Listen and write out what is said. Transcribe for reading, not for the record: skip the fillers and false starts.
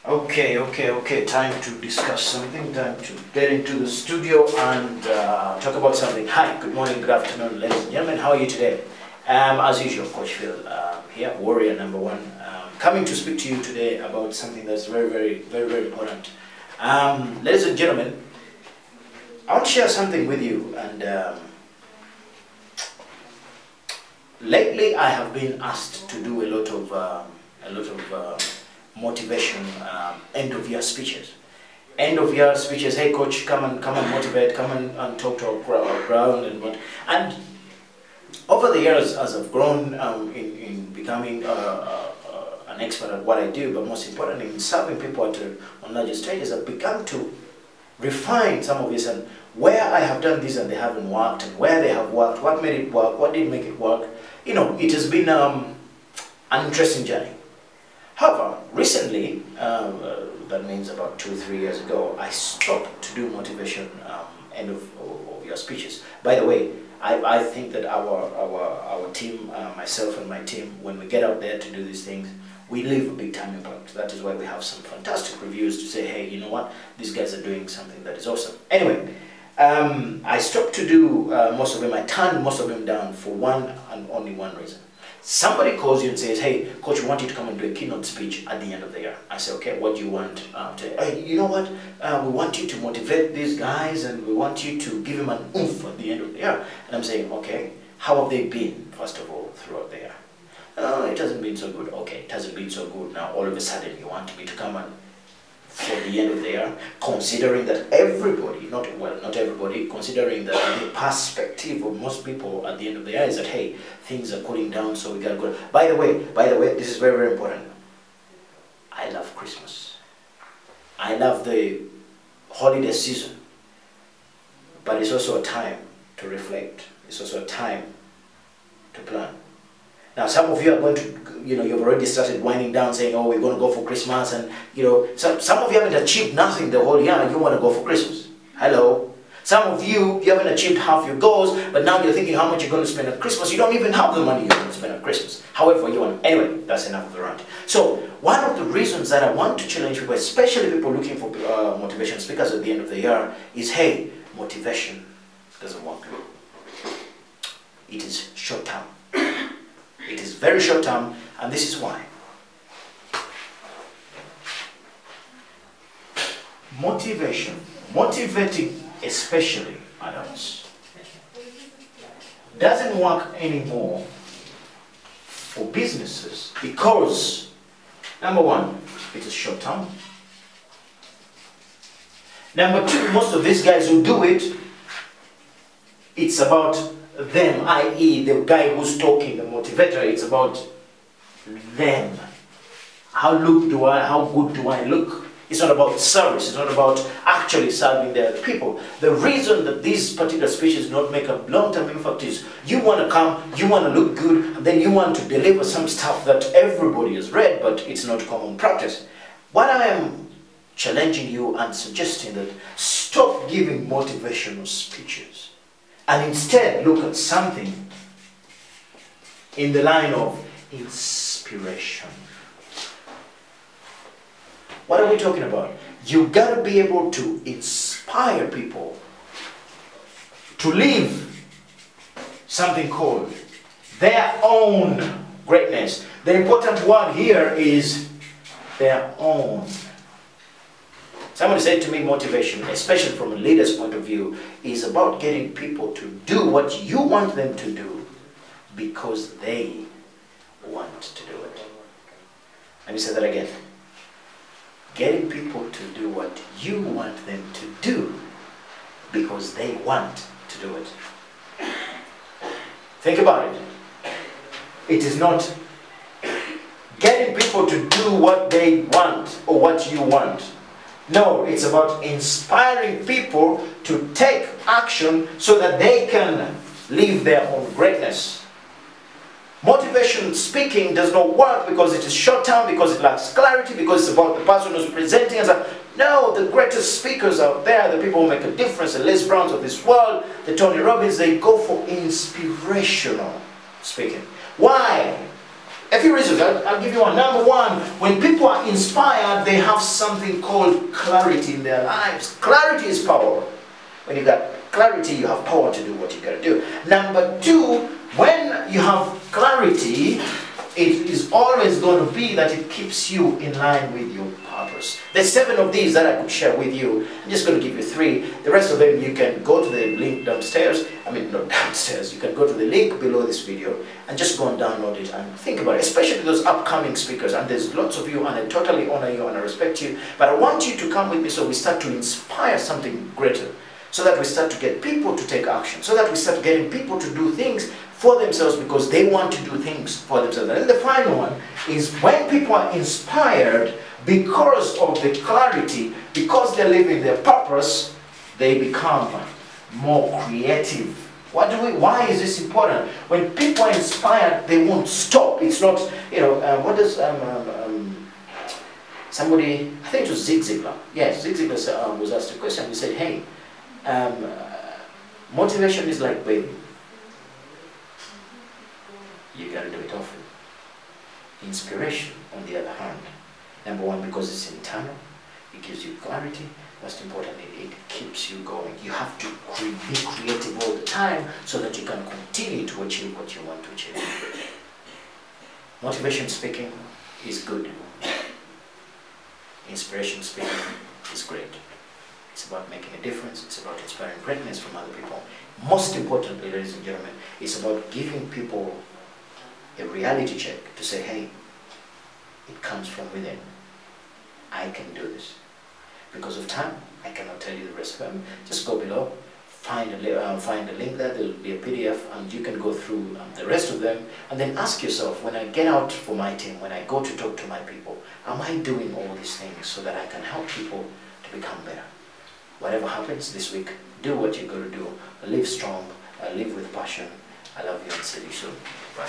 Okay. Time to discuss something. Time to get into the studio and talk about something. Hi, good morning, good afternoon, ladies and gentlemen. How are you today? As usual, Coach Phill here, warrior number one, coming to speak to you today about something that's very important. Ladies and gentlemen, I want to share something with you. And lately, I have been asked to do a lot of motivation end of year speeches. End of year speeches. Hey coach, come and motivate, come and talk to our crowd and what. And over the years, as I've grown in becoming an expert at what I do, but most importantly in serving people on larger stages, I've begun to refine some of this, and where I have done this and they haven't worked, and where they have worked, what made it work, what didn't make it work. You know, it has been an interesting journey. However, recently, that means about 2-3 years ago, I stopped to do motivation end of your speeches. By the way, I think that our team, myself and my team, when we get out there to do these things, we leave a big time impact. That is why we have some fantastic reviews to say, hey, you know what, these guys are doing something that is awesome. Anyway, I stopped to do most of them. I turned most of them down for one and only one reason. Somebody calls you and says, hey, coach, we want you to come and do a keynote speech at the end of the year. I say, okay, what do you want? Hey, you know what? We want you to motivate these guys, and we want you to give them an oomph at the end of the year. And I'm saying, okay, how have they been, first of all, throughout the year? Oh, it hasn't been so good. Okay, it hasn't been so good. Now, all of a sudden, you want me to come and for the end of the year, considering that everybody, not everybody, considering that the perspective of most people at the end of the year is that, hey, things are cooling down, so we gotta go. By the way, this is very important. I love Christmas. I love the holiday season. But it's also a time to reflect. It's also a time to plan. Now, some of you are going to, you've already started winding down saying, oh, we're going to go for Christmas. And, some of you haven't achieved nothing the whole year. You want to go for Christmas. Hello. Some of you haven't achieved half your goals, but now you're thinking how much you're going to spend at Christmas. You don't even have the money you're going to spend at Christmas. However, you want. Anyway, that's enough of the rant. So, one of the reasons that I want to challenge people, especially people looking for motivation speakers at the end of the year, is, hey, motivation doesn't work. It is short term. It is very short term, and this is why. Motivation, motivating especially adults, doesn't work anymore for businesses because, number one, it is short term. Number two, most of these guys who do it, it's about them, i.e. the guy who's talking, the motivator. It's about them. How good do I look? It's not about service. It's not about actually serving the other people. The reason that these particular speeches do not make a long-term impact is you want to come, you want to look good, and then you want to deliver some stuff that everybody has read, but it's not common practice. What I am challenging you and suggesting that stop giving motivational speeches, and instead look at something in the line of inspiration. What are we talking about? You gotta be able to inspire people to live something called their own greatness. The important word here is their own. Somebody said to me, motivation, especially from a leader's point of view, is about getting people to do what you want them to do because they want to do it. Let me say that again. Getting people to do what you want them to do because they want to do it. Think about it. It is not getting people to do what they want or what you want. No, it's about inspiring people to take action so that they can live their own greatness. Motivation speaking does not work because it is short term, because it lacks clarity, because it's about the person who's presenting as a... No, the greatest speakers out there, the people who make a difference, the Les Browns of this world, the Tony Robbins, they go for inspirational speaking. Why? A few reasons. I'll give you one. Number one, when people are inspired, they have something called clarity in their lives. Clarity is power. When you got clarity, you have power to do what you got to do. Number two, when you have clarity, it is always going to be that it keeps you in line with your purpose. There's 7 of these that I could share with you. I'm just going to give you 3. The rest of them, you can go to the link downstairs. I mean, not downstairs. You can go to the link below this video and just go and download it and think about it, especially those upcoming speakers. And there's lots of you, and I totally honor you and I respect you. But I want you to come with me so we start to inspire something greater, so that we start to get people to take action, so that we start getting people to do things for themselves because they want to do things for themselves. And then the final one is when people are inspired because of the clarity, because they're living their purpose, they become more creative. Why is this important? When people are inspired, they won't stop. It's not, what does somebody, I think it was Zig Ziglar. Yes, Zig Ziglar was asked a question. He said, hey, motivation is like bathing. You got to do it often. Inspiration, on the other hand, number one, because it's internal, it gives you clarity. Most importantly, it keeps you going. You have to be creative all the time so that you can continue to achieve what you want to achieve. Motivation speaking is good. Inspiration speaking is great. It's about making a difference. It's about inspiring greatness from other people. Most importantly, ladies and gentlemen, it's about giving people a reality check to say, hey, it comes from within. I can do this. Because of time, I cannot tell you the rest of them. Just go below, find a link there. There will be a PDF, and you can go through the rest of them, and then ask yourself, when I get out for my team, when I go to talk to my people, am I doing all these things so that I can help people to become better? Whatever happens this week, do what you got to do. Live strong, live with passion. I love you and see you soon. Bye.